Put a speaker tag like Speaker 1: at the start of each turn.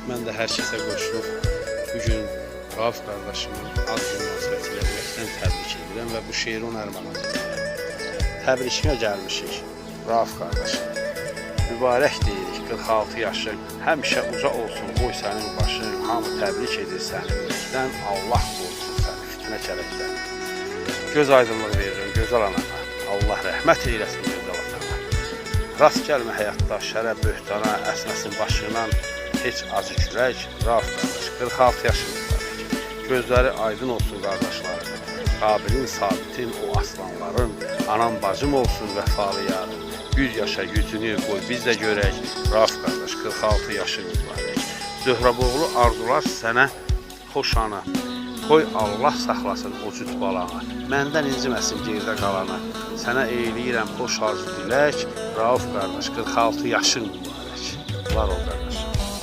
Speaker 1: Mən də hər kəsə qoşulub bugün Rauf qardaşımın ad münasibətilə ürəkdən təbrik edirəm və bu şeiri ona ərmağan edirəm. Təbrikinə gəlmişik Rauf qardaşım. Mübarək deyirik 46 yaşın, həmişə uca olsun qoy sənin başın, hamı təbrik edir səni, ürəkdən Allah qorusun səni fitnə kələkdən. Göz aydınlığı verirəm gözəl anana, Allah rəhmət eyləsin gözəl atana. Rast gəlmə həyatda şərə böhtana, əsməsin başından heç acı kürək. Rauf qardaş 46 yaşındadır. Gözləri aydın olsun qardaşlarım. Qabilin, sabitin, o aslanların, anam bacım olsun vəfalı yarım. 100 yaşa yüzünü qoy biz də görək. Rauf qardaş 46 yaşın mübarək. Zöhrəboğlu arzular sənə xoş ana. Qoy Allah saxlasın o cüt balana. Məndən inciməsin gerdə qalana. Sənə eyləyirəm xoş arzu dilək. Rauf qardaş 46 yaşın mübarək. Var ol qardaş.